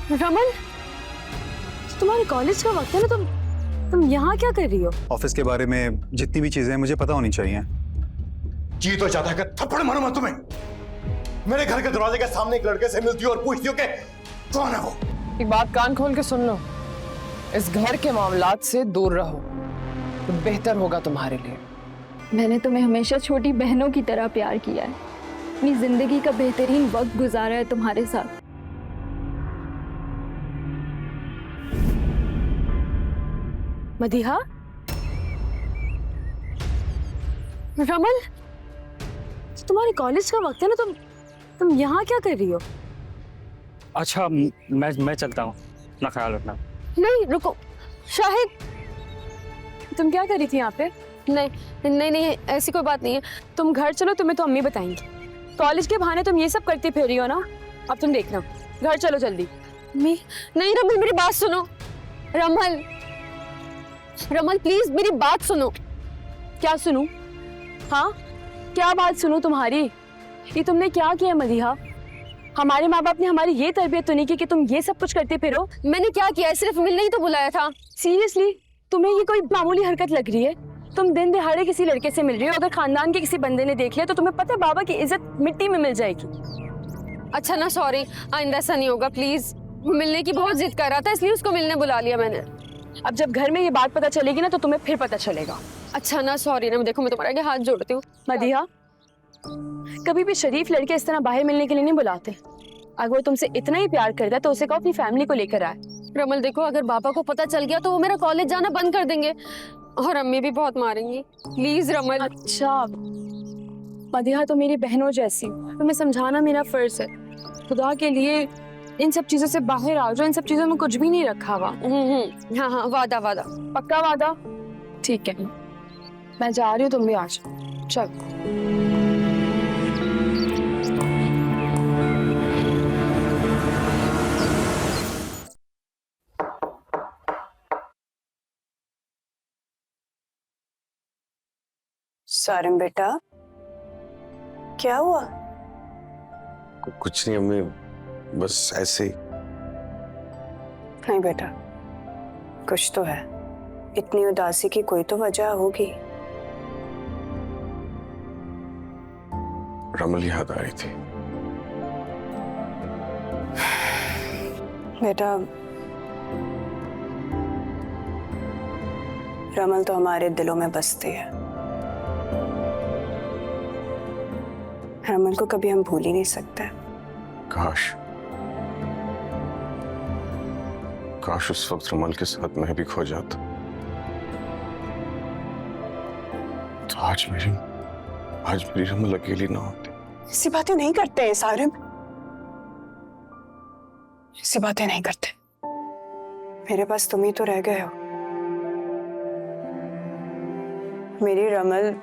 रमन, तुम्हारे कॉलेज का वक्त है ना, तुम यहाँ क्या कर रही हो? ऑफिस के बारे में जितनी भी चीजें हैं मुझे पता होनी चाहिए। जी तो चाहता है कि थप्पड़ मारूं मैं तुम्हें। मेरे घर के दरवाजे के सामने एक लड़के से मिलती हो और पूछती हो कि कौन है वो। एक बात कान खोल के सुन लो, इस घर के मामलात से दूर रहो तो बेहतर होगा तुम्हारे लिए। मैंने तुम्हें हमेशा छोटी बहनों की तरह प्यार किया है। अपनी जिंदगी का बेहतरीन वक्त गुजारा है तुम्हारे साथ। मदीहा, रमन, तुम्हारे कॉलेज का वक्त है ना, तुम यहाँ क्या कर रही हो? अच्छा मैं चलता हूँ, अपना ख्याल रखना। नहीं रुको, शाहिद, तुम क्या कर रही थी यहाँ पे? नहीं, ऐसी कोई बात नहीं है। तुम घर चलो, तुम्हें तो अम्मी बताएंगी। कॉलेज के बहाने तुम ये सब करती फिर रही हो ना। अब तुम देखना, घर चलो जल्दी। नहीं रमन, मेरी बात सुनो। रमन प्लीज मेरी बात सुनो। क्या सुनूं? हाँ, क्या बात सुनूं तुम्हारी? ये तुमने क्या किया मदीहा? हमारे माँ बाप ने हमारी ये तरबियत तो नहीं की कि तुम ये सब कुछ करते फिरो। मैंने क्या किया है? सिर्फ मिलने ही तो बुलाया था। सीरियसली तुम्हें ये कोई मामूली हरकत लग रही है? तुम दिन दिहाड़े किसी लड़के से मिल रही हो, अगर खानदान के किसी बंदे ने देख लिया तो तुम्हें पता है बाबा की इज्जत मिट्टी में मिल जाएगी। अच्छा ना, सॉरी, आइंदा ऐसा नहीं होगा प्लीज। मिलने की बहुत जिद कर रहा था इसलिए उसको मिलने बुला लिया मैंने। अब जब घर में ये बात पता चलेगी ना तो तुम्हें फिर पता चलेगा। अच्छा ना, सॉरी ना, देखो मैं तुम्हारे आगे हाथ जोड़ती हूँ। मदीहा, कभी भी शरीफ लड़के इस तरह बाहर मिलने के लिए नहीं बुलाते। अगर वो तुमसे इतना ही प्यार करता है तो उसे कहो अपनी फैमिली को लेकर आए। रमल देखो, अगर पापा को पता चल गया तो वो मेरा कॉलेज जाना बंद कर देंगे और अम्मी भी बहुत मारेंगी। प्लीज रमल। अच्छा मदीहा, तो मेरी बहनों जैसी, तुम्हें समझाना मेरा फर्ज है। खुदा के लिए इन सब चीजों से बाहर आ जाओ। इन सब चीजों में कुछ भी नहीं रखा हुआ। हाँ, वादा पक्का वादा। ठीक है, मैं जा रही हूँ, तुम भी आ जाओ। चल। सारिम बेटा, क्या हुआ? कुछ नहीं अम्मी, बस ऐसे ही। नहीं बेटा, कुछ तो है। इतनी उदासी की कोई तो वजह होगी। रमल याद आ रही थी। बेटा, रमल तो हमारे दिलों में बसती है। रमल को कभी हम भूल ही नहीं सकते। काश उस वक्त रमल के साथ मैं भी खो जाता तो आज मेरी रमल अकेली ना होती। ऐसी बातें नहीं करते हैं सारिम, ऐसी बातें नहीं करते। मेरे पास तुम ही तो रह गए हो। मेरी रमल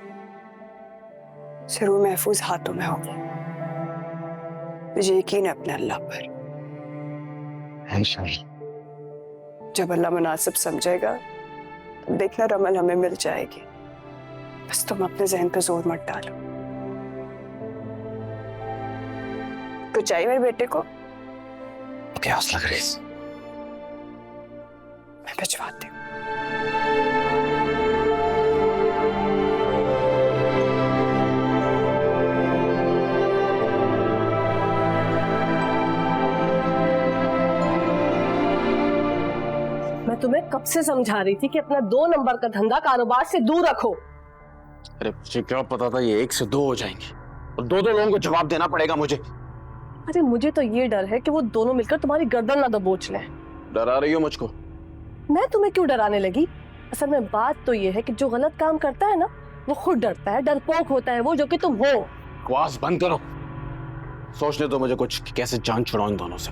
जरूर महफूज हाथों में होगी। मुझे यकीन है अपने अल्लाह पर। इंशाअल्लाह। जब अल्लाह मुनासिब समझेगा तो देखना रमल हमें मिल जाएगी। बस तुम अपने जहन पे जोर मत डालो। कुछ चाहिए मेरे बेटे को? प्यास लग रही है। मैं भिजवाती हूँ। मैं तुम्हें कब से समझा रही थी कि अपना 2 नंबर का धंधा कारोबार से दूर रखो। अरे मुझे क्या पता था ये 1 से 2 हो जाएंगे और 2 लोगों को जवाब देना पड़ेगा मुझे। अरे मुझे तो ये डर है कि वो दोनों मिलकर तुम्हारी गर्दन ना दबोच लें। डरा रही हो मुझको? मैं तुम्हें क्यों डराने लगी? असल में बात तो ये है कि जो गलत काम करता है ना वो खुद डरता है, डरपोक होता है वो, जो कि तुम हो। बकवास बंद करो। सोचने दो मुझे कुछ कि कैसे जान छुड़ाऊं इन दोनों से।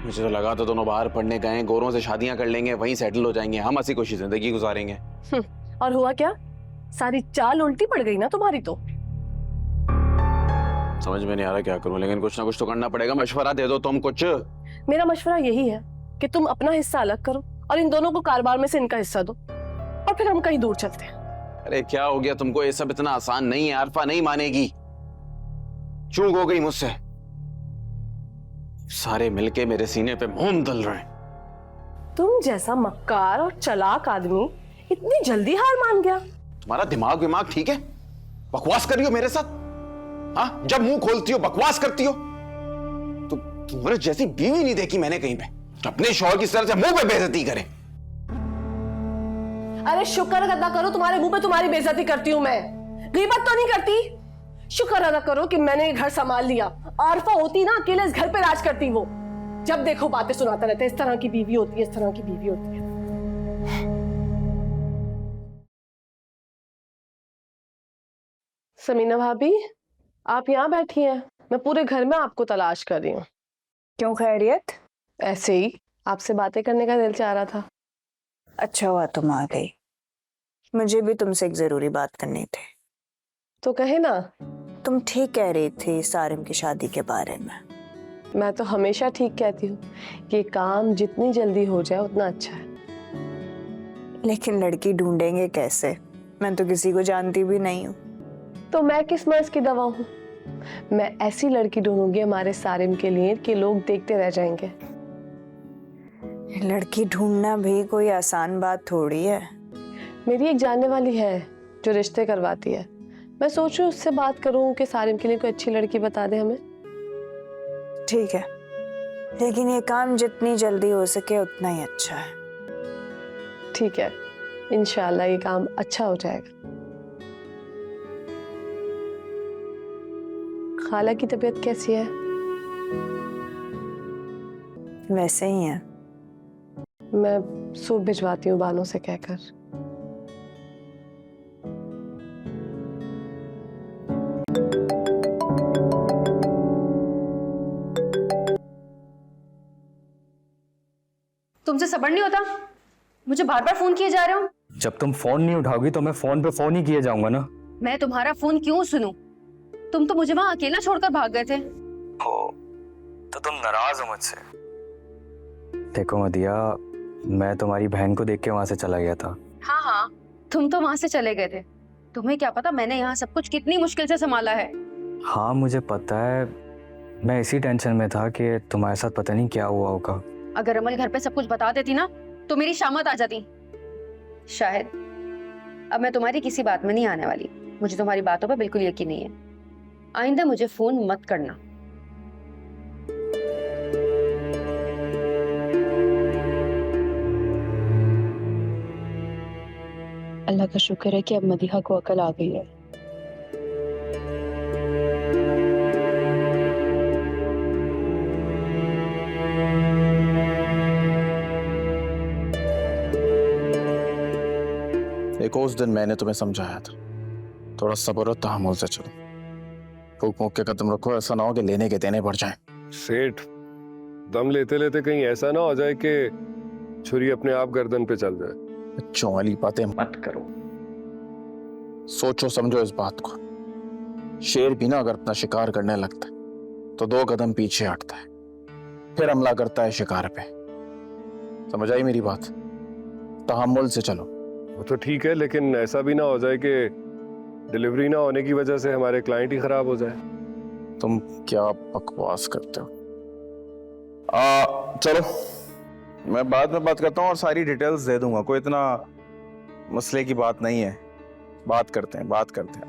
मुझे तो लगा था दोनों बाहर पढ़ने गए, गोरों से शादियां कर लेंगे, वहीं सेटल हो जाएंगे, हम हंसी खुशी जिंदगी गुजारेंगे। और हुआ क्या? सारी चाल उल्टी पड़ गई ना तुम्हारी तो। समझ में नहीं आ रहा क्या करूं, लेकिन कुछ ना कुछ तो करना पड़ेगा। मशवरा दे दो तुम कुछ। मेरा मशवरा यही है कि तुम अपना हिस्सा अलग करो और इन दोनों को कारोबार में से इनका हिस्सा दो और फिर हम कहीं दूर चलते हैं। अरे क्या हो गया तुमको? ये सब इतना आसान नहीं है। अरफा नहीं मानेगी, चूक हो गई मुझसे। सारे मिलके मेरे सीने पे मोम दल रहे हैं। तुम जैसा मक्कार और चालाक आदमी इतनी जल्दी हार मान गया? तुम्हारा दिमाग ठीक है? बकवास कर रही हो मेरे साथ? हाँ, जब मुंह खोलती हो बकवास करती हो। तो तुम्हारे जैसी बीवी नहीं देखी मैंने कहीं पे, जो अपने शौहर की तरह से मुंह पे बेइज्जती करे। अरे शुक्र अदा करो तुम्हारे मुंह पे तुम्हारी बेइज्जती करती हूं मैं, गीबत तो नहीं करती। शुक्र अदा करो कि मैंने ये घर संभाल लिया। आरफा होती ना, अकेले इस घर पे राज करती वो। जब देखो बातें सुनाता रहता है, इस तरह की बीवी होती है, इस तरह की बीवी होती है। समीना भाभी, आप यहाँ बैठी हैं, मैं पूरे घर में आपको तलाश कर रही हूँ। क्यों, खैरियत? ऐसे ही आपसे बातें करने का दिल चाह रहा था। अच्छा हुआ तुम आ गई, मुझे भी तुमसे एक जरूरी बात करनी थी। तो कहे ना। तुम ठीक कह रही थी सारिम की शादी के बारे में। मैं तो हमेशा ठीक कहती हूँ कि काम जितनी जल्दी हो जाए उतना अच्छा है। लेकिन लड़की ढूंढेंगे कैसे? मैं तो किसी को जानती भी नहीं हूँ। तो मैं किस मर्ज की दवा हूँ? मैं ऐसी लड़की ढूंढूंगी हमारे सारिम के लिए कि लोग देखते रह जाएंगे। लड़की ढूंढना भी कोई आसान बात थोड़ी है। मेरी एक जानने वाली है जो रिश्ते करवाती है। मैं सोच रही हूँ उससे बात करूँ कि सारिम के लिए कोई अच्छी लड़की बता दे हमें। ठीक है, लेकिन ये काम जितनी जल्दी हो सके उतना ही अच्छा है। ठीक है, इंशाल्लाह ये काम अच्छा हो जाएगा। खाला की तबीयत कैसी है? वैसे ही है। मैं सूप भिजवाती हूँ बानों से कहकर। तुमसे सब्र नहीं होता? मुझे बार बार फोन किए जा रहे हो। जब तुम फोन नहीं उठाओगी तो मैं फोन पे फोन ही किए जाऊंगा ना। मैं तुम्हारा फोन क्यों सुनूं? तुम तो मुझे वहां अकेला छोड़कर भाग गए थे। हो तो तुम नाराज हो मुझसे? देखो मदिया, मैं तुम्हारी बहन को देख के वहां से चला गया था। हाँ, तुम तो वहां से चले गए थे। तुम्हें क्या पता मैंने यहाँ सब कुछ कितनी मुश्किल से संभाला है। हाँ मुझे पता है, मैं इसी टेंशन में था कि तुम्हारे साथ पता नहीं क्या हुआ होगा। अगर अमल घर पे सब कुछ बता देती ना तो मेरी शामत आ जाती। शायद अब मैं तुम्हारी किसी बात में नहीं आने वाली। मुझे तुम्हारी बातों पर बिल्कुल यकीन नहीं है। आइंदा मुझे फोन मत करना। अल्लाह का शुक्र है कि अब मदीहा को अकल आ गई है। एक उस दिन मैंने तुम्हें समझाया था, थोड़ा सब्र और तहम्मुल से चलो। फूक मूक के कदम रखो, ऐसा ना हो कि लेने के देने बढ़ जाएं। सेठ, दम लेते लेते कहीं ऐसा ना हो जाए कि छुरी अपने आप गर्दन पे चल जाए। बच्चों वाली बातें मत करो। सोचो समझो इस बात को। शेर भी ना अगर अपना शिकार करने लगता है तो 2 कदम पीछे हटता है, फिर हमला करता है शिकार पे। समझ आई मेरी बात? तहम्मुल से चलो। वो तो ठीक है, लेकिन ऐसा भी ना हो जाए कि डिलीवरी ना होने की वजह से हमारे क्लाइंट ही खराब हो जाए। तुम क्या बकवास करते हो? चलो मैं बाद में बात करता हूँ और सारी डिटेल्स दे दूंगा। कोई इतना मसले की बात नहीं है। बात करते हैं।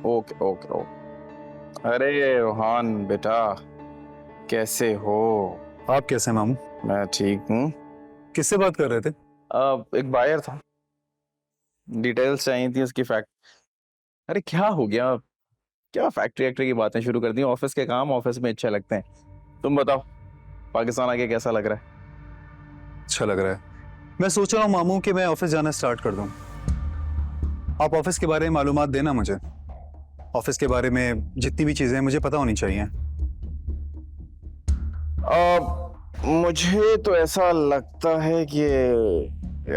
Okay okay okay. अरे रोहान बेटा, कैसे हो? आप कैसे हैं मामू? मैं ठीक हूँ। किससे बात कर रहे थे? एक बायर था, डिटेल्स चाहिए थी उसकी। अरे क्या हो गया? क्या फैक्ट्री की बातें शुरू कर दी? ऑफिस के काम ऑफिस में अच्छे लगते हैं। तुम बताओ, पाकिस्तान आके कैसा लग रहा है? अच्छा लग रहा है। मैं सोच रहा हूँ मामू कि मैं ऑफिस जाना स्टार्ट कर दूँ। आप ऑफिस के बारे में मालूमात देना मुझे। ऑफिस के बारे में जितनी भी चीजें मुझे पता होनी चाहिए। मुझे तो ऐसा लगता है कि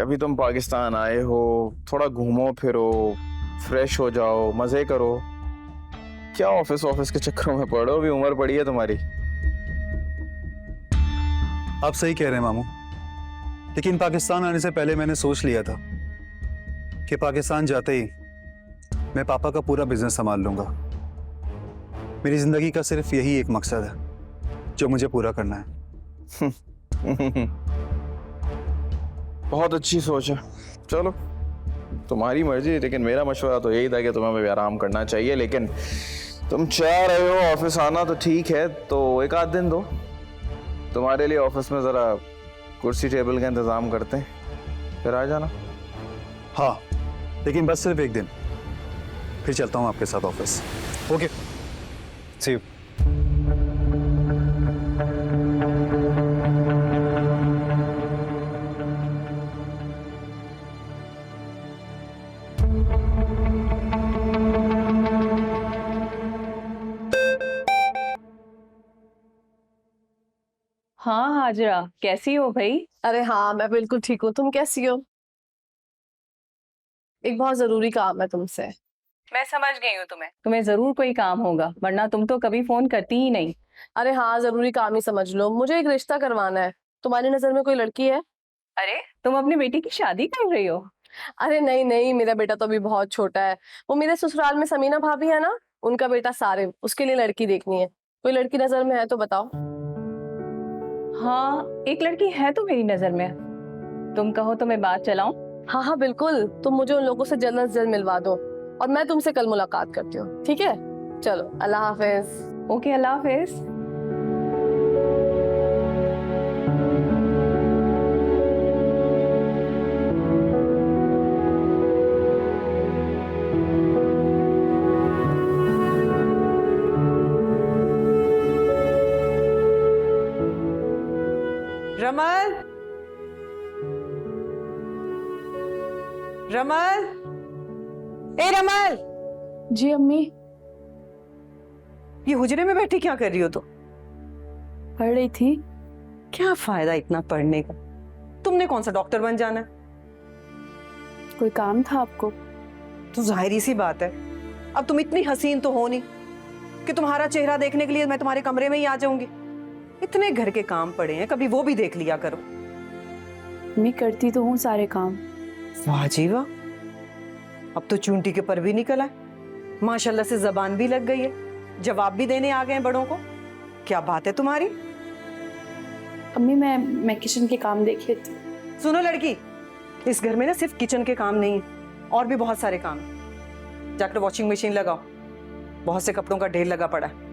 अभी तुम पाकिस्तान आए हो, थोड़ा घूमो फिरो, फ्रेश हो जाओ, मजे करो। क्या ऑफिस के चक्करों में पड़ो? अभी उम्र पड़ी है तुम्हारी। आप सही कह रहे हैं मामू, लेकिन पाकिस्तान आने से पहले मैंने सोच लिया था कि पाकिस्तान जाते ही मैं पापा का पूरा बिजनेस संभाल लूंगा। मेरी जिंदगी का सिर्फ यही एक मकसद है जो मुझे पूरा करना है, बहुत अच्छी सोच है। चलो तुम्हारी मर्जी, लेकिन मेरा मशवरा तो यही था कि तुम्हें भी आराम करना चाहिए। लेकिन तुम चाह रहे हो ऑफिस आना तो ठीक है, तो एक आध दिन दो। तुम्हारे लिए ऑफिस में जरा कुर्सी टेबल का इंतजाम करते हैं, फिर आ जाना। हाँ, लेकिन बस सिर्फ एक दिन, फिर चलता हूँ आपके साथ ऑफिस। Okay, C you. हाँ हाजरा, कैसी हो भाई? अरे हाँ, मैं बिल्कुल ठीक हूँ। तुम कैसी हो? एक बहुत जरूरी काम है तुमसे। मैं समझ गई हूँ तुम्हें जरूर कोई काम होगा, वरना तुम तो कभी फोन करती ही नहीं। अरे हाँ, जरूरी काम ही समझ लो। मुझे एक रिश्ता करवाना है। तुम्हारी नजर में कोई लड़की है? अरे, तुम अपनी बेटी की शादी कर रही हो? अरे नहीं नहीं, मेरा बेटा तो अभी बहुत छोटा है। वो मेरे ससुराल में समीना भाभी है ना, उनका बेटा सारिम, उसके लिए लड़की देखनी है। कोई लड़की नजर में है तो बताओ। हाँ, एक लड़की है तो मेरी नजर में। तुम कहो तो मैं बात चलाऊं? हाँ हाँ बिल्कुल, तुम मुझे उन लोगों से जल्द से जल्द मिलवा दो और मैं तुमसे कल मुलाकात करती हूँ, ठीक है? चलो, अल्लाह हाफिज। ओके, अल्लाह हाफिज। रमल, रमल, ए रमल। जी अम्मी। ये हुजरे में बैठी क्या कर रही हो? तो पढ़ रही थी। क्या फायदा इतना पढ़ने का? तुमने कौन सा डॉक्टर बन जाना है? कोई काम था आपको? तो जाहिर सी बात है, अब तुम इतनी हसीन तो हो नहीं कि तुम्हारा चेहरा देखने के लिए मैं तुम्हारे कमरे में ही आ जाऊंगी। इतने घर के काम पड़े हैं, कभी वो भी देख लिया करो। मैं करती तो हूँ सारे काम। वाह जी वाह, अब तो चूंटी के पर भी निकल आए। माशाल्लाह से जबान भी लग गई है, जवाब भी देने आ गए हैं बड़ों को। क्या बात है तुम्हारी? अम्मी, मैं किचन के काम देख लेती हूँ। सुनो लड़की, इस घर में ना सिर्फ किचन के काम नहीं है, और भी बहुत सारे काम हैं। जाकर वॉशिंग मशीन लगाओ, बहुत से कपड़ों का ढेर लगा पड़ा है।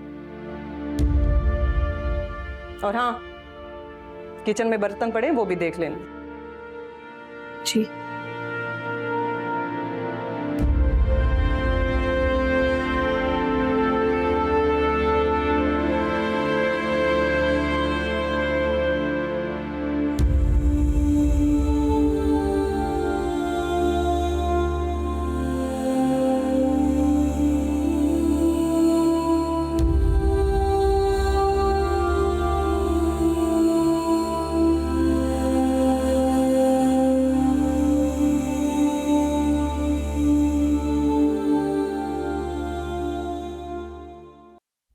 और हाँ, किचन में बर्तन पड़े हैं, वो भी देख लेना। जी।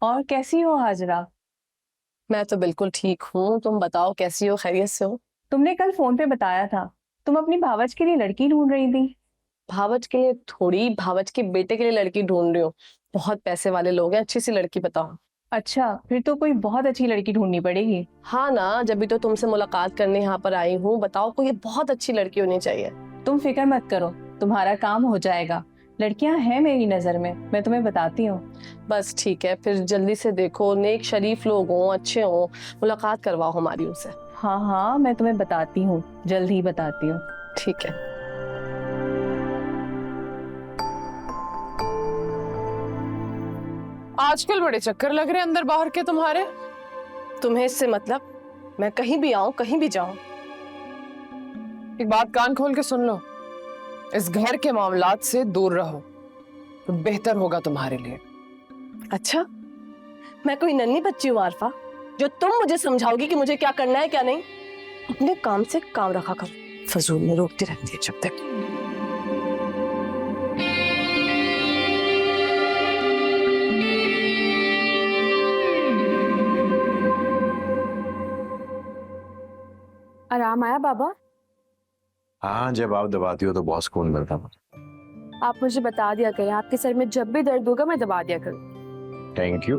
और कैसी हो हाजरा? मैं तो बिल्कुल ठीक हूँ। तुम बताओ, कैसी हो? खैरियत से हो? तुमने कल फोन पे बताया था तुम अपनी भावज के लिए लड़की ढूंढ रही थी। भावज के लिए थोड़ी, भावज के बेटे के लिए लड़की ढूंढ रही हूँ। बहुत पैसे वाले लोग हैं, अच्छी सी लड़की बताओ। अच्छा, फिर तो कोई बहुत अच्छी लड़की ढूंढनी पड़ेगी। हाँ ना, जब भी तो तुमसे मुलाकात करने यहाँ पर आई हूँ। बताओ, कोई बहुत अच्छी लड़की होनी चाहिए। तुम फिक्र मत करो, तुम्हारा काम हो जाएगा। लड़कियां हैं मेरी नजर में, मैं तुम्हें बताती हूँ। बस ठीक है, फिर जल्दी से देखो, नेक शरीफ लोग हों, अच्छे हों, मुलाकात करवाओ हमारी उनसे। हाँ हाँ, मैं तुम्हें बताती हूँ, जल्द ही बताती हूँ। ठीक है। आजकल बड़े चक्कर लग रहे हैं अंदर बाहर के तुम्हारे। तुम्हें इससे मतलब? मैं कहीं भी आऊं, कहीं भी जाऊं। एक बात कान खोल के सुन लो, इस घर के मामलात से दूर रहो तो बेहतर होगा तुम्हारे लिए। अच्छा, मैं कोई नन्ही बच्ची हूँ आरफा, जो तुम मुझे समझाओगी कि मुझे क्या करना है क्या नहीं? अपने काम से काम रखा करो, फजूल में रोकती रहती है जब तक। आराम आया बाबा? हाँ, जब आप दबाती हो तो बहुत सुकून मिलता है। आप मुझे बता दिया करें, आपके सर में जब भी दर्द होगा मैं दबा दिया करूँ। Thank you.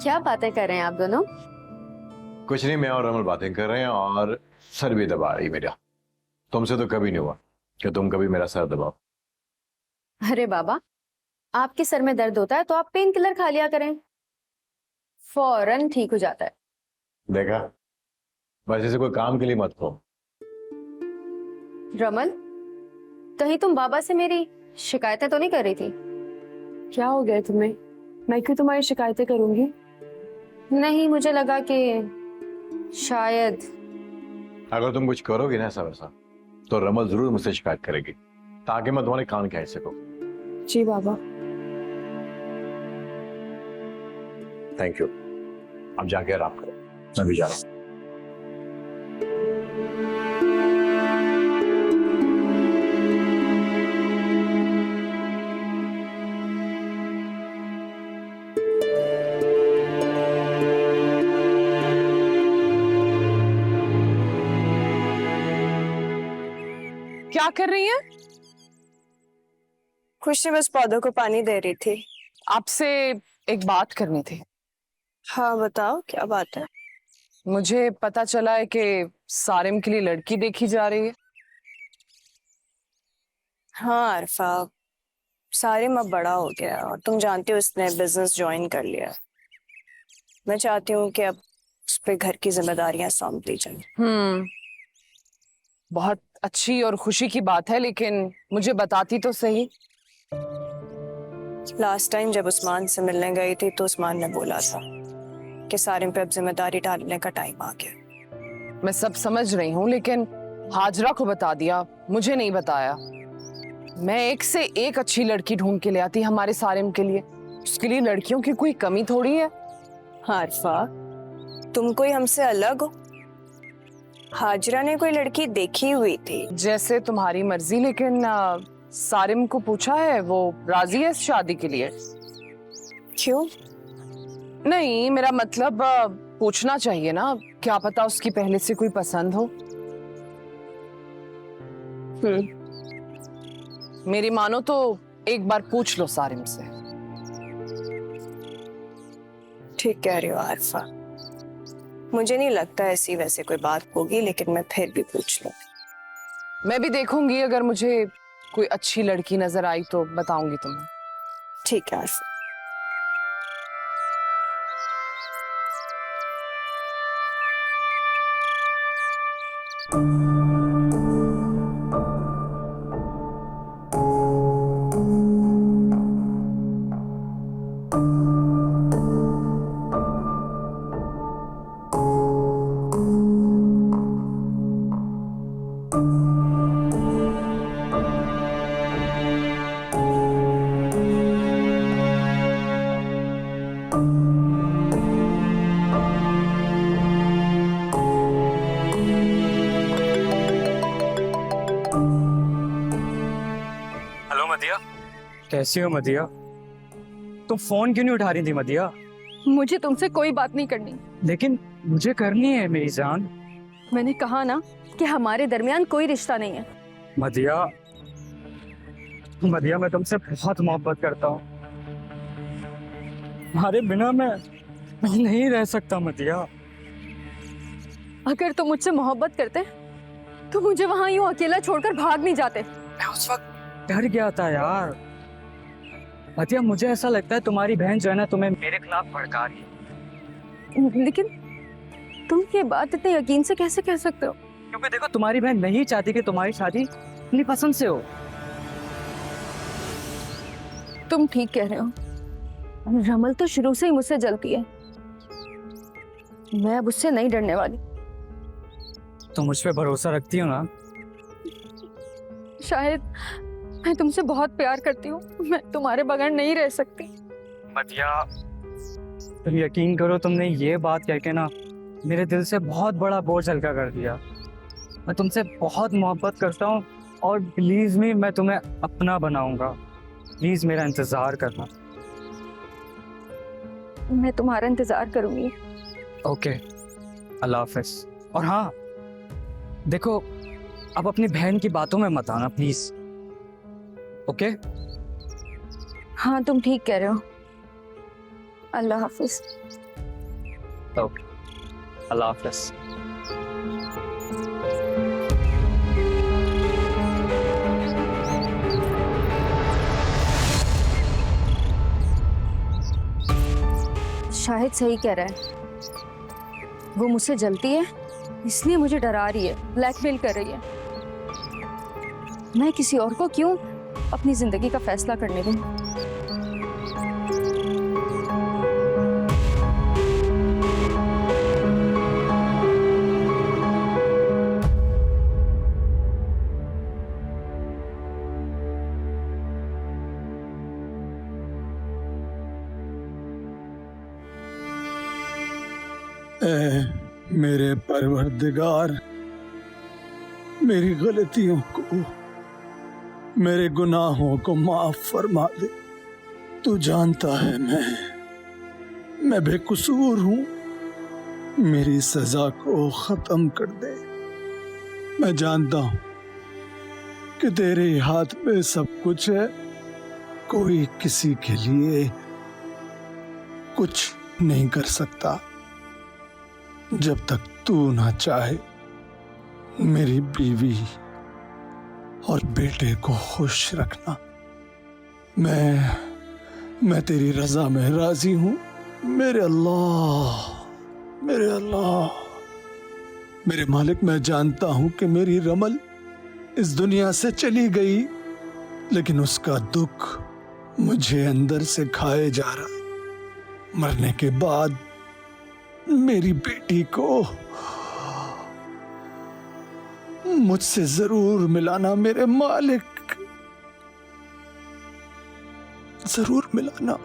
क्या बातें कर रहे हैं आप दोनों? कुछ नहीं, मैं और रमल बातें कर रहे हैं और सर भी दबा रही मेरा। तुमसे तो कभी नहीं हुआ कि तुम कभी मेरा सर दबाओ। अरे बाबा, आपके सर में दर्द होता है तो आप पेन किलर खा लिया करें, फौरन ठीक हो जाता है। देखा, बस इसे कोई काम के लिए मत कहो। रमल, कहीं तुम बाबा से मेरी शिकायतें तो नहीं कर रही थी? क्या हो गया तुम्हें? मैं क्यों तुम्हारी शिकायतें करूंगी? नहीं, मुझे लगा कि शायद। अगर तुम कुछ करोगी ना ऐसा वैसा तो रमल जरूर मुझसे शिकायत करेगी, ताकि मैं तुम्हारे कान कह सकूं। जी बाबा। Thank you. अब जाके आराम करो, मैं भी जा रहा हूँ। क्या कर रही हैं? कुछ नहीं, बस पौधों को पानी दे रही थी। आपसे एक बात करनी थी। हाँ बताओ, क्या बात है? मुझे पता चला है कि सारिम के लिए लड़की देखी जा रही है। हाँ अरफा, सारिम अब बड़ा हो गया और तुम जानती हो उसने बिजनेस ज्वाइन कर लिया। मैं चाहती हूँ कि अब उस पे घर की जिम्मेदारियां सौंप दी जाए। बहुत अच्छी और खुशी की बात है, लेकिन मुझे बताती तो सही। लास्ट टाइम जब उस्मान से मिलने गई थी तो उस्मान ने बोला था कि सारिम पे अब जिम्मेदारी डालने का टाइम आ गया। मैं सब समझ रही हूँ, लेकिन हाजरा को बता दिया, मुझे नहीं बताया। मैं एक से एक अच्छी लड़की ढूंढ के ले आती हमारे सारिम के लिए। उसके लिए लड़कियों की कोई कमी थोड़ी है। हाँ अरफा, तुम कोई हमसे अलग हो? हाजरा ने कोई लड़की देखी हुई थी। जैसे तुम्हारी मर्जी, लेकिन सारिम को पूछा है, वो राजी है इस शादी के लिए। क्यों? नहीं, मेरा मतलब पूछना चाहिए ना, क्या पता उसकी पहले से कोई पसंद हो। मेरी मानो तो एक बार पूछ लो सारिम से। ठीक कह रही हो आरफा, मुझे नहीं लगता ऐसी वैसे कोई बात होगी, लेकिन मैं फिर भी पूछ लूं। मैं भी देखूंगी, अगर मुझे कोई अच्छी लड़की नजर आई तो बताऊंगी तुम्हें। ठीक है आरफा। हेलो मदिया, कैसी हो मदिया? तुम फोन क्यों नहीं उठा रही थी मदिया? मुझे तुमसे कोई बात नहीं करनी। लेकिन मुझे करनी है मेरी जान। मैंने कहा ना कि हमारे दरमियान कोई रिश्ता नहीं है। मदिया, मदिया मैं तुमसे बहुत मोहब्बत करता हूँ। तुम्हारे बिना मैं नहीं रह सकता मदिया। अगर तुम मुझसे मोहब्बत करते तो मुझे वहां यूं अकेला छोड़कर भाग नहीं जाते। मैं उस वक्त डर गया था यार। मदिया, मुझे ऐसा लगता है तुम्हारी बहन जो है ना, तुम्हें मेरे खिलाफ भड़का रही है। लेकिन तुम ये बात इतने यकीन से कैसे कह सकते हो? क्योंकि देखो, तुम्हारी बहन नहीं चाहती कि तुम्हारी शादी अपनी पसंद से हो। तुम ठीक कह रहे हो। रमल तो शुरू से ही मुझसे जलती है। मैं अब उससे नहीं डरने वाली। तुम मुझ पे भरोसा रखती हो ना? शायद मैं तुमसे बहुत प्यार करती हूँ। मैं तुम्हारे बगैर नहीं रह सकती। मदिया, तुम यकीन करो, तुमने ये बात कह के ना मेरे दिल से बहुत बड़ा बोझ हल्का कर दिया। मैं तुमसे बहुत मोहब्बत करता हूँ और प्लीज मी, मैं तुम्हें अपना बनाऊंगा। प्लीज मेरा इंतजार करना। मैं तुम्हारा इंतजार करूंगी। ओके, अल्लाह हाफिज। और हाँ देखो, अब अपनी बहन की बातों में मत आना प्लीज। ओके? हाँ तुम ठीक कह रहे हो। अल्लाह हाफिज। ओके, अल्लाह हाफ़िज़। शाहिद सही कह रहा है, वो मुझसे जलती है इसलिए मुझे डरा रही है, ब्लैकमेल कर रही है। मैं किसी और को क्यों अपनी जिंदगी का फैसला करने दूं? मेरे परवरदिगार, मेरी गलतियों को, मेरे गुनाहों को माफ फरमा दे। तू जानता है मैं बेकसूर हूँ, मेरी सजा को खत्म कर दे। मैं जानता हूँ कि तेरे हाथ में सब कुछ है, कोई किसी के लिए कुछ नहीं कर सकता जब तक तू ना चाहे। मेरी बीवी और बेटे को खुश रखना। मैं तेरी रजा में राजी हूं। मेरे अल्लाह, मेरे मालिक, मैं जानता हूं कि मेरी रमल इस दुनिया से चली गई, लेकिन उसका दुख मुझे अंदर से खाए जा रहा है। मरने के बाद मेरी बेटी को मुझसे जरूर मिलाना मेरे मालिक, जरूर मिलाना।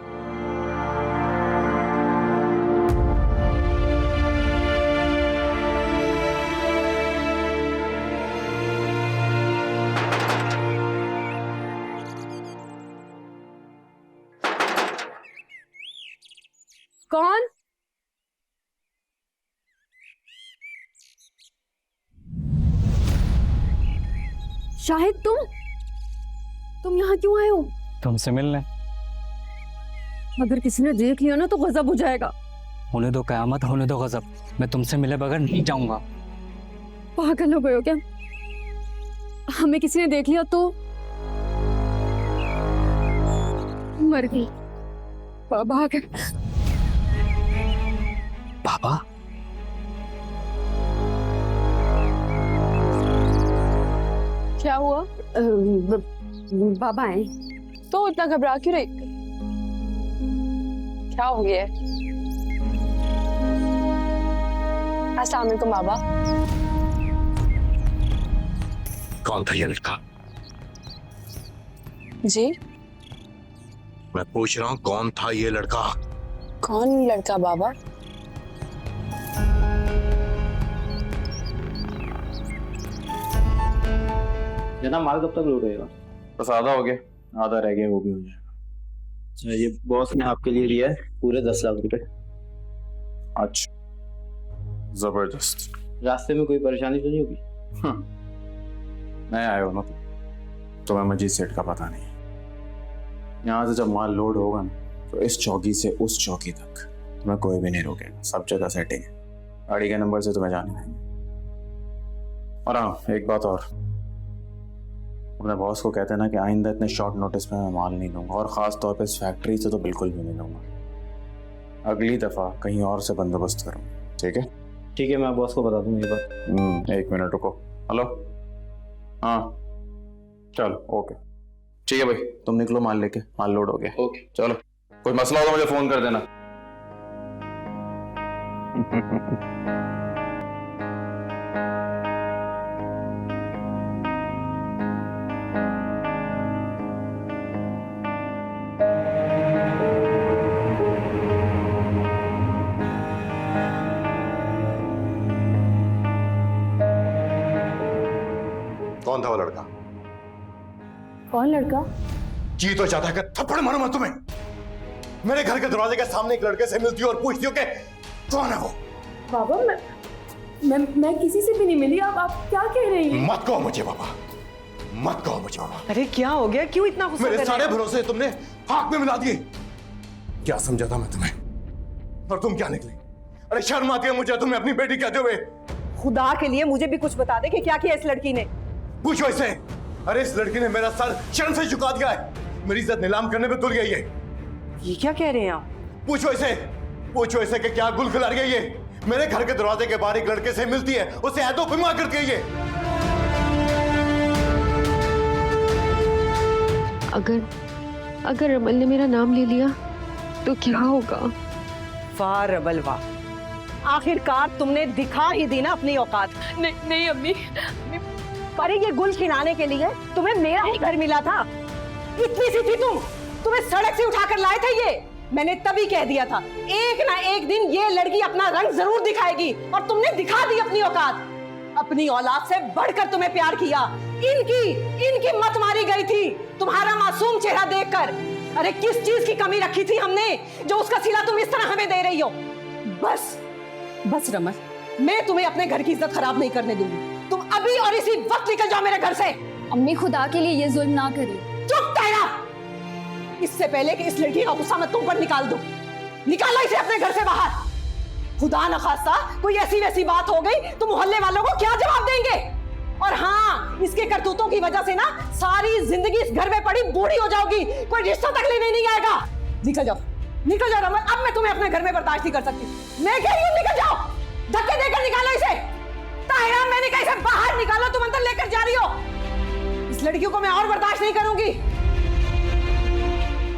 कौन? शाहिद, तुम यहाँ क्यों आए हो? तुमसे मिलने। अगर किसी ने देख लिया ना तो गजब हो जाएगा। होने दो क़यामत, होने दो गजब। मैं तुमसे मिले बगैर नहीं जाऊंगा। पागल हो गए हो क्या? हमें किसी ने देख लिया तो मर गई। बाबा बाबा, क्या हुआ? बाबा आए तो इतना घबरा क्यों रही? क्या हो गया? अस्सलाम वालेकुम बाबा। कौन था ये लड़का? जी, मैं पूछ रहा हूँ कौन था ये लड़का? कौन लड़का बाबा? जना माल कब तक लोड होएगा? बस आधा हो गया, आधा रह गया, वो भी हो जाएगा। अच्छा, ये बॉस ने आपके लिए दिया है पूरे 10 लाख रुपए। अच्छा, जबरदस्त। रास्ते में कोई परेशानी तो नहीं होगी? नए आए हो ना तो मैं मजीद सेठ का पता नहीं। यहाँ से जब माल लोड होगा ना तो इस चौकी से उस चौकी तक तुम्हें कोई भी नहीं रोकेगा, सब जगह सेटिंग है। गाड़ी के नंबर से तुम्हें जाने देंगे। और हाँ, एक बात और, अपने बॉस को कहते हैं ना कि आइंदा इतने शॉर्ट नोटिस में मैं माल नहीं दूंगा, और ख़ास तौर पे इस फैक्ट्री से तो बिल्कुल भी नहीं दूंगा। अगली दफ़ा कहीं और से बंदोबस्त करूँ, ठीक है? ठीक है, मैं बॉस को बता दूंगा ये बात। एक मिनट रुको। हेलो, हाँ चलो, ओके ठीक है भाई, तुम निकलो माल लेके, माल लोड हो गया। ओके चलो, कोई मसला हो तो मुझे फ़ोन कर देना। कौन था वो लड़का? कौन लड़का? जी तो चाहता है कि थप्पड़ मारूं मैं तुम्हें। मेरे घर के दरवाजे के सामने एक लड़के से मिलती हो और पूछती हो कि कौन है वो? बाबा, मैं किसी से भी नहीं मिली। आप क्या कह रही हैं? मत कहो मुझे बाबा, मत कहो मुझे बाबा। अरे क्या हो गया, क्यों इतना गुस्सा कर मेरे रहे सारे हैं? भरोसे तुमने आग में मिला दिए। क्या समझा था मैं तुम्हें, और तुम क्या निकले? अरे शर्म आती है मुझे तुम्हें अपनी बेटी कहते हुए। खुदा के लिए मुझे भी कुछ बता दे कि क्या किया इस लड़की ने। पूछो इसे। अरे इस लड़की ने मेरा सर शर्म से झुका दिया है, मेरी इज्जत नीलाम करने पे तुल गई है। ये क्या कह रहे हैं आप? पूछो इसे कि क्या गुल खिला रही है ये। मेरे घर के दरवाजे के बाहर एक लड़के से मिलती है, उसे ऐदो बिमा करती है ये। अगर रमल ने मेरा नाम ले लिया तो क्या होगा? वाह रमल वाह, आखिरकार तुमने दिखा ही दी ना अपनी औकात। नहीं अम्मी, अरे ये गुल खिलाने के लिए तुम्हें मेरा ही घर मिला था। इतनी सी थी तुम्हें सड़क से उठाकर लाए थे ये। मैंने तभी कह दिया था एक ना एक दिन ये लड़की अपना रंग जरूर दिखाएगी, और तुमने दिखा दी अपनी औकात। अपनी औलाद से बढ़कर तुम्हें प्यार किया। इनकी मत मारी गई थी तुम्हारा मासूम चेहरा देखकर। अरे किस चीज की कमी रखी थी हमने जो उसका सिला तुम इस तरह हमें दे रही हो? बस रमल, मैं तुम्हें अपने घर की इज्जत खराब नहीं करने दूंगी। तुम अभी और इसी वक्त निकल जाओ मेरे घर से। अम्मी खुदा के लिए ये जुल्म ना करिए। चुप तायरा, इससे पहले कि इस लड़की का गुस्सा मैं तुम पर निकाल दूं, निकालो इसे अपने घर से बाहर। खुदा न खास्ता कोई ऐसी वैसी बात हो गई तो मोहल्ले वालों को क्या जवाब देंगे? और हाँ, इसके करतूतों की वजह से ना सारी जिंदगी इस घर में पड़ी बूढ़ी हो जाओगी, कोई रिश्ता तक लेने नहीं आएगा। निकल जाओ रमन, अब मैं तुम्हें अपने घर में बर्दाश्त नहीं कर सकती। मैं कह रही हूँ निकल जाओ, धक्के देकर निकालो इसे। ताहिरा, मैंने कहा इसे बाहर निकालो, तुम अंदर लेकर जा रही हो। इस लड़कियों को मैं और बर्दाश्त नहीं करूंगी।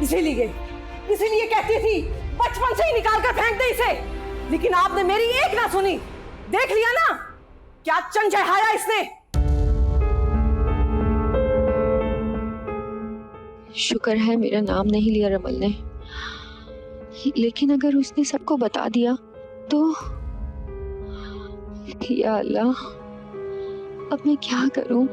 इसीलिए कहती थी बचपन से ही निकाल कर फेंक दे इसे, लेकिन आपने मेरी एक ना सुनी। देख लिया ना क्या चंचढ़ाया इसने। शुक्र है मेरा नाम नहीं लिया रमल ने, लेकिन अगर उसने सबको बता दिया तो या अल्लाह, अब मैं क्या करूं?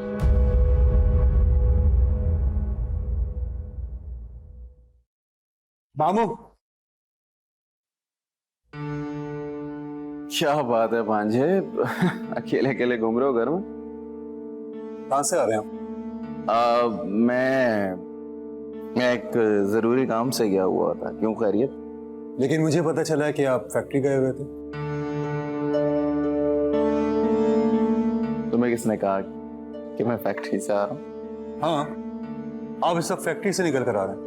मामू, क्या बात है भांजे, अकेले अकेले घूम रहे हो घर में? कहाँ से आ रहे हैं? मैं एक जरूरी काम से गया हुआ था। क्यों, खैरियत? लेकिन मुझे पता चला है कि आप फैक्ट्री गए हुए थे। तुम्हें किसने कहा कि मैं फैक्ट्री से आ रहा हूँ? हाँ, आप इस सब फैक्ट्री से निकल कर आ रहे हैं।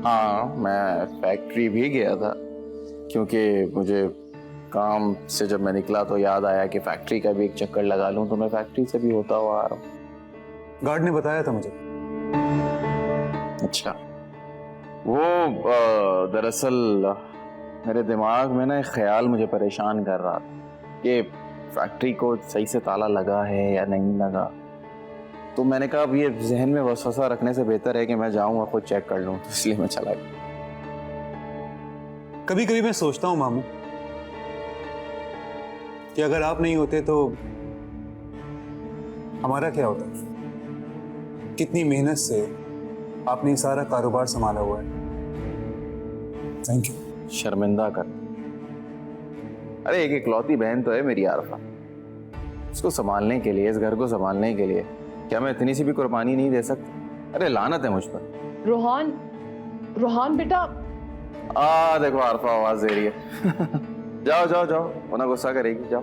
हाँ, मैं फैक्ट्री भी गया था क्योंकि मुझे काम से जब मैं निकला तो याद आया कि फैक्ट्री का भी एक चक्कर लगा लूं, तो मैं फैक्ट्री से भी होता हुआ आ रहा हूँ। गार्ड ने बताया था मुझे। अच्छा, वो दरअसल मेरे दिमाग में ना एक ख्याल मुझे परेशान कर रहा था कि फैक्ट्री को सही से ताला लगा है या नहीं लगा। तो मैंने कहा अब ये जहन में वसवसा रखने से बेहतर है कि मैं जाऊँ और खुद चेक कर लूँ, तो इसलिए मैं चला गया। कभी कभी मैं सोचता हूँ मामू कि अगर आप नहीं होते तो हमारा क्या होता। कितनी मेहनत से आपने सारा कारोबार संभाला हुआ है। Thank you. शर्मिंदा कर। अरे एक इकलौती बहन तो है मेरी आरफा, इसको संभालने के लिए, इस घर को संभालने के लिए क्या मैं इतनी सी भी कुर्बानी नहीं दे सकता? अरे लानत है मुझ पर। रोहान बेटा। देखो आरफा आवाज दे रही है। जाओ जाओ जाओ, वरना गुस्सा करेगी। जाओ।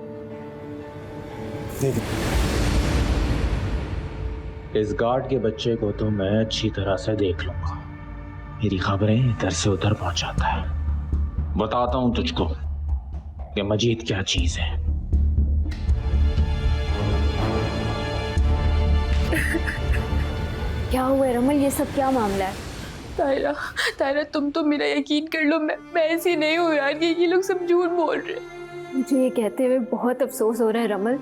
ठीक है। इस गार्ड के बच्चे को तो मैं अच्छी तरह से देख लूंगा। मेरी खबरें इधर से उधर पहुंचाता है। बताता हूं तुझको कि मजीद क्या चीज है। क्या हुआ रमल, ये सब क्या मामला है? तायरा तुम तो मेरा यकीन कर लो, मैं ऐसी नहीं हूँ यार, ये लोग सब झूठ बोल रहे हैं। मुझे ये कहते हुए बहुत अफसोस हो रहा है रमल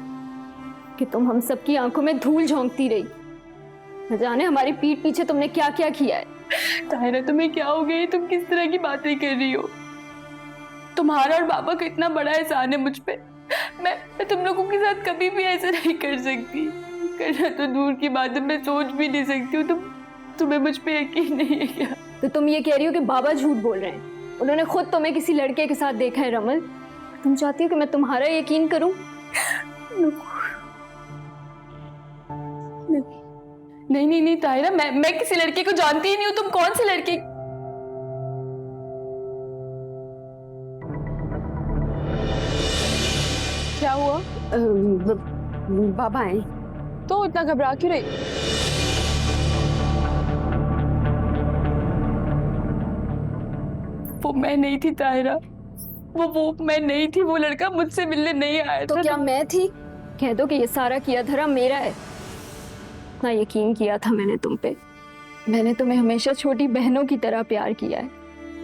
कि तुम हम सबकी आंखों में धूल झोंकती रही। न जाने हमारी पीठ पीछे तुमने क्या क्या किया है। तायरा तुम्हें क्या हो गया? तुम किस तरह की बातें कर रही हो? तुम्हारा और बाबा का इतना बड़ा एहसान है मुझ पे। मैं तुम लोगों के साथ कभी भी ऐसा नहीं कर सकती। करना तो दूर की बात है, मैं सोच भी नहीं सकती हूँ। तुम्हें मुझ पे यकीन नहीं है क्या? तो तुम ये कह रही हो कि बाबा झूठ बोल रहे हैं? उन्होंने खुद तुम्हें किसी लड़के के साथ देखा है रमल। तुम चाहती हो कि मैं तुम्हारा यकीन करूं? नहीं तायरा, मैं किसी लड़के को जानती ही नहीं हूँ। तुम कौन से लड़के? हुआ? बाबा आए। तो इतना घबरा क्यों रही? वो मैं नहीं थी ताहिरा, वो मैं नहीं थी। वो लड़का मुझसे मिलने नहीं आया तो था। क्या मैं थी? कह दो कि ये सारा किया धरा मेरा है। इतना यकीन किया था मैंने तुम पे। मैंने तुम्हें हमेशा छोटी बहनों की तरह प्यार किया है,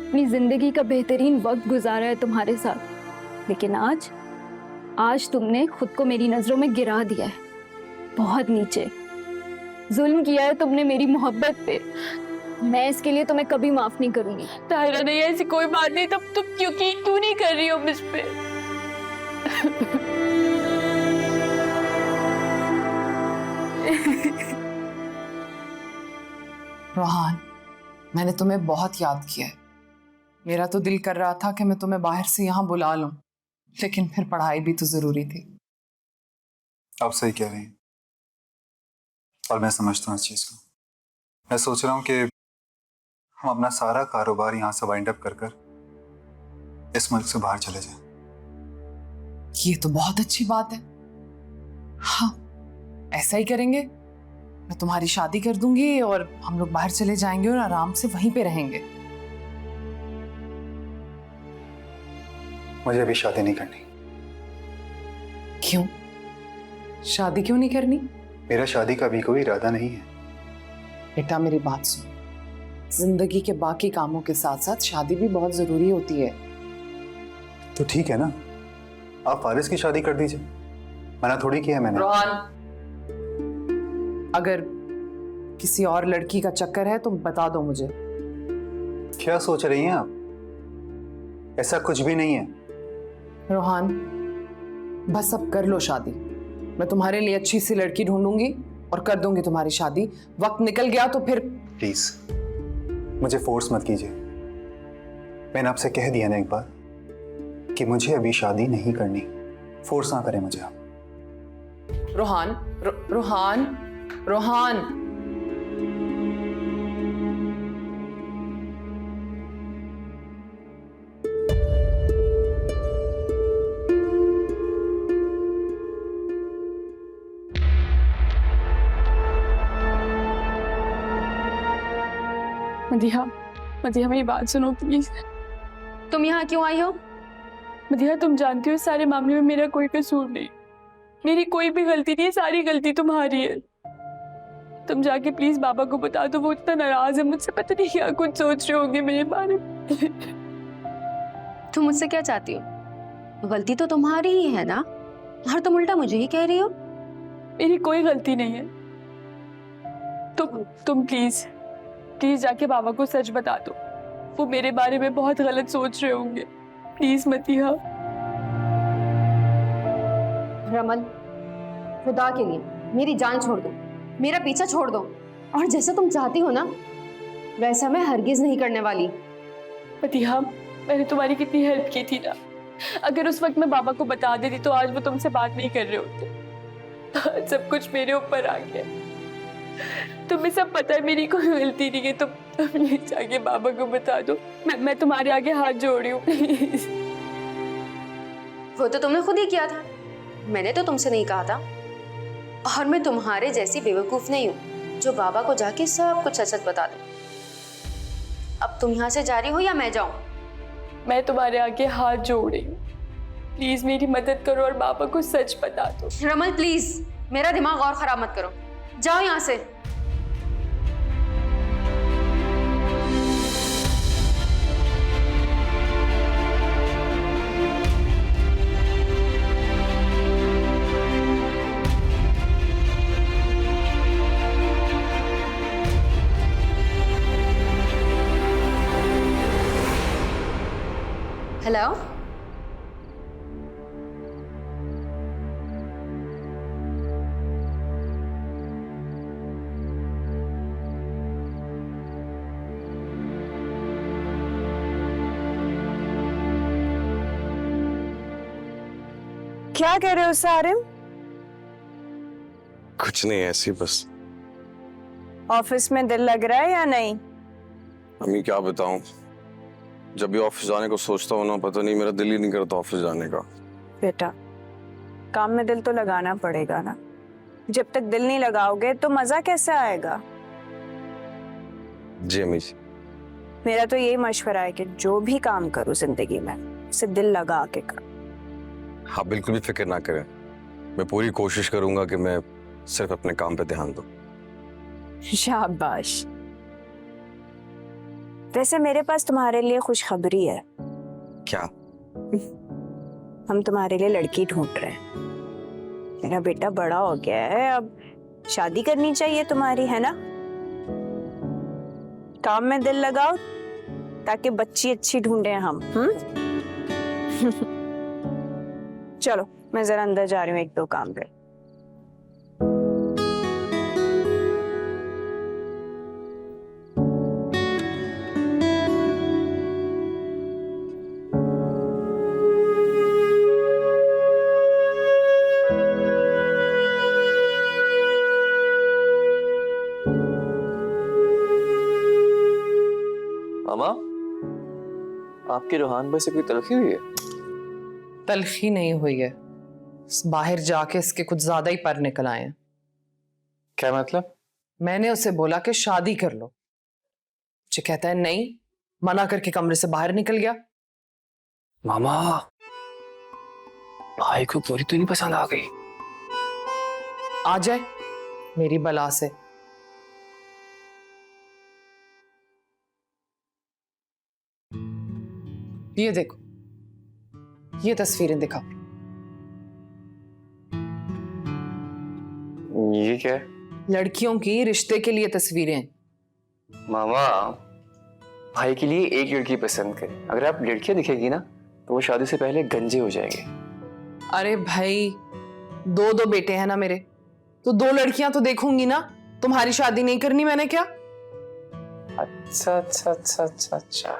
अपनी जिंदगी का बेहतरीन वक्त गुजारा है तुम्हारे साथ। लेकिन आज तुमने खुद को मेरी नजरों में गिरा दिया है, बहुत नीचे। जुल्म किया है तुमने मेरी मोहब्बत पे। मैं इसके लिए तुम्हें कभी माफ नहीं करूंगी। ताहिरा नहीं, ऐसी कोई बात नहीं। तब तुम क्यों नहीं कर रही हो मुझ पे? रोहान, मैंने तुम्हें बहुत याद किया है। मेरा तो दिल कर रहा था कि मैं तुम्हें बाहर से यहाँ बुला लूं, लेकिन फिर पढ़ाई भी तो जरूरी थी। आप सही कह रही हैं और मैं समझता हूँ इस चीज़ को। मैं सोच रहा हूँ कि हम अपना सारा कारोबार यहाँ से वाइंड अप कर इस मुल्क से बाहर चले जाएं। ये तो बहुत अच्छी बात है। हाँ, ऐसा ही करेंगे। मैं तुम्हारी शादी कर दूंगी और हम लोग बाहर चले जाएंगे और आराम से वहीं पे रहेंगे। मुझे अभी शादी नहीं करनी। क्यों? शादी क्यों नहीं करनी? मेरा शादी का भी कोई इरादा नहीं है। बेटा मेरी बात सुन, जिंदगी के बाकी कामों के साथ साथ शादी भी बहुत जरूरी होती है। तो ठीक है ना, आप फारिस की शादी कर दीजिए, मना थोड़ी किया मैंने। रोहान, अगर किसी और लड़की का चक्कर है तो बता दो मुझे। क्या सोच रही हैं आप? ऐसा कुछ भी नहीं है। रोहान, बस अब कर लो शादी। मैं तुम्हारे लिए अच्छी सी लड़की ढूंढूंगी और कर दूंगी तुम्हारी शादी। वक्त निकल गया तो फिर प्लीज मुझे फोर्स मत कीजिए। मैंने आपसे कह दिया ना एक बार कि मुझे अभी शादी नहीं करनी। फोर्स ना करें मुझे आप। रोहान, रोहान, रोहान। मदिहा, मेरी बात सुनो प्लीज। तुम यहाँ क्यों आई हो? मदिहा, तुम जानती हो इस सारे मामले में मेरा कोई कसूर नहीं, मेरी कोई भी गलती नहीं है। सारी गलती तुम्हारी है। तुम जाके प्लीज बाबा को बता दो। वो इतना नाराज है मुझसे, पता नहीं क्या कुछ सोच रहे होंगे मेरे बारे में। तुम मुझसे क्या चाहती हो? गलती तो तुम्हारी ही है ना, और तुम उल्टा मुझे ही कह रही हो। मेरी कोई गलती नहीं है। तुम प्लीज जाके बाबा को सच बता दो। वो मेरे बारे में बहुत गलत सोच रहे होंगे। प्लीज मदिहा। रमन, खुदा के लिए मेरी जान छोड़ दो, मेरा पीछा छोड़ दो, और जैसा तुम चाहती हो ना वैसा मैं हरगिज नहीं करने वाली। मदिहा, मैंने तुम्हारी कितनी हेल्प की थी ना। अगर उस वक्त मैं बाबा को बता देती तो आज वो तुमसे बात नहीं कर रहे होते। सब कुछ मेरे ऊपर आ गया। तुम्हें सब पता है मेरी कोई गलती नहीं है। तुम ये जाके बाबा को बता दो। मैं तुम्हारे आगे हाथ जोड़ रही हूँ, प्लीज। वो तो तुमने खुद ही किया था, मैंने तो तुमसे नहीं कहा था। और मैं तुम्हारे जैसी बेवकूफ नहीं हूँ जो बाबा को जाके सब कुछ सच बता दूँ। अब तुम यहाँ से जा रही हो या मैं जाऊँ? मैं तुम्हारे आगे हाथ जोड़ रही हूँ, प्लीज मेरी मदद करो और बाबा को सच बता दो। रमल प्लीज मेरा दिमाग और खराब मत करो, जाओ यहाँ से। हेलो, क्या कह रहे हो सारिम? कुछ नहीं, ऐसी बस। ऑफिस में दिल लग रहा है या नहीं? अम्मी क्या बताऊं, जब भी ऑफिस जाने को सोचता हूँ ना, पता नहीं मेरा दिल ही नहीं करता ऑफिस जाने का। बेटा, काम में दिल तो लगाना पड़ेगा ना। जब तक दिल नहीं लगाओगे तो मजा कैसे आएगा? जी अम्मी जी। मेरा तो यही मशवरा है कि जो भी काम करो जिंदगी में उसे दिल लगा के करो। आप बिल्कुल भी फिक्र ना करें, मैं पूरी कोशिश करूंगा कि मैं सिर्फ अपने काम पे ध्यान दूं। शाबाश। वैसे मेरे पास तुम्हारे लिए खुशखबरी है। क्या? हम तुम्हारे लिए लड़की ढूंढ रहे हैं। मेरा बेटा बड़ा हो गया है, अब शादी करनी चाहिए तुम्हारी, है ना? काम में दिल लगाओ ताकि बच्ची अच्छी ढूंढे हम। चलो मैं जरा अंदर जा रही हूँ एक दो काम पे। मामा, आपके रूहान भाई से कोई तलखी हुई है? तलखी नहीं हुई है, बाहर जाके इसके कुछ ज्यादा ही पर निकल आए हैं। क्या मतलब? मैंने उसे बोला कि शादी कर लो, जो कहता है नहीं, मना करके कमरे से बाहर निकल गया। मामा, भाई को पूरी तो नहीं पसंद आ गई? आ जाए मेरी बला से। ये देखो, ये तस्वीरें दिखा। ये क्या है? लड़कियों की रिश्ते के लिए तस्वीरें। मामा, भाई के लिए एक लड़की पसंद करें, अगर आप लड़कियां दिखेगी ना तो वो शादी से पहले गंजे हो जाएंगे। अरे भाई, दो दो बेटे हैं ना मेरे, तो दो लड़कियां तो देखूंगी ना। तुम्हारी शादी नहीं करनी मैंने क्या? अच्छा अच्छा अच्छा अच्छा अच्छा,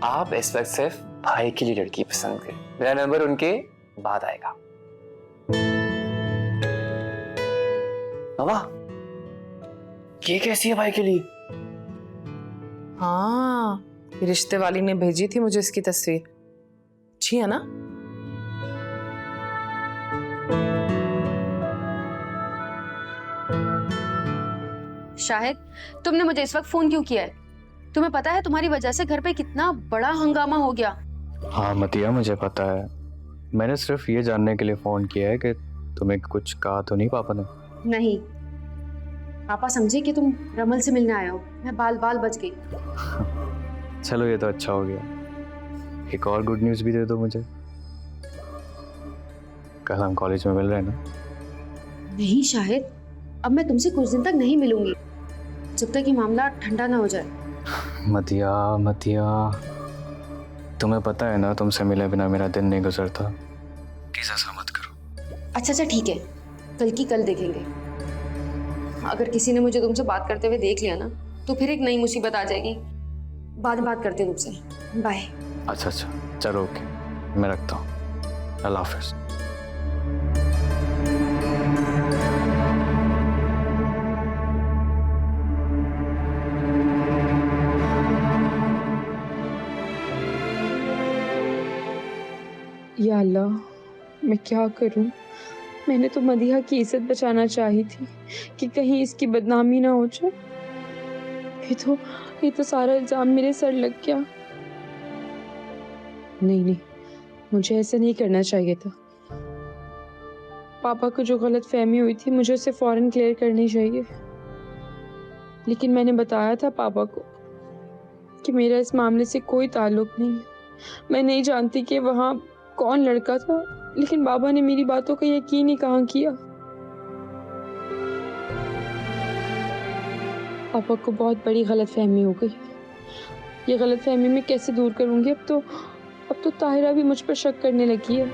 आप इस वक्त सिर्फ भाई के लिए लड़की पसंद करें, मेरा नंबर उनके बाद आएगा। मामा, ये कैसी है भाई के लिए? हाँ, रिश्ते वाली ने भेजी थी मुझे इसकी तस्वीर। अच्छी है ना? शाहिद, तुमने मुझे इस वक्त फोन क्यों किया है? तुम्हें पता है तुम्हारी वजह से घर पे कितना बड़ा हंगामा हो गया। हाँ मतिया, मुझे पता है। मैंने सिर्फ ये जानने के लिए फोन किया है कि तुम्हें कुछ कहा तो नहीं पापा ने? नहीं, पापा समझे कि तुम रमल से मिलने आए हो। मैं बाल बाल बच गई। चलो ये तो अच्छा हो गया। एक और गुड न्यूज़ भी दे दो मुझे। कल हम कॉलेज में मिल रहे हैं ना? नहीं शाहिद, अब मैं तुमसे कुछ दिन तक नहीं मिलूंगी, जब तक ये मामला ठंडा ना हो जाए। मतिया मतिया, तुम्हें पता है ना तुमसे मिले बिना मेरा दिन नहीं गुजरता। प्लीज ऐसा मत करो। अच्छा अच्छा ठीक है, कल की कल देखेंगे। अगर किसी ने मुझे तुमसे बात करते हुए देख लिया ना तो फिर एक नई मुसीबत आ जाएगी। बाद में बात करती हूँ तुमसे। बाय। अच्छा अच्छा, चलो ओके, मैं रखता हूँ। अल्लाह हाफिज। या अल्लाह, मैं क्या करूं? मैंने तो मदीहा की इज्जत बचाना चाही थी कि कहीं इसकी बदनामी ना हो जाए। ये तो सारा इल्जाम मेरे सर लग गया। नहीं, मुझे ऐसा नहीं करना चाहिए था। पापा को जो गलत फहमी हुई थी मुझे उसे फौरन क्लियर करनी चाहिए। लेकिन मैंने बताया था पापा को कि मेरा इस मामले से कोई ताल्लुक नहीं है। मैं नहीं जानती कि वहाँ कौन लड़का था, लेकिन बाबा ने मेरी बातों का यकीन ही कहाँ किया। पापा को बहुत बड़ी गलतफहमी हो गई। ये गलतफहमी मैं कैसे दूर करूंगी? अब तो ताहिरा भी मुझ पर शक करने लगी है।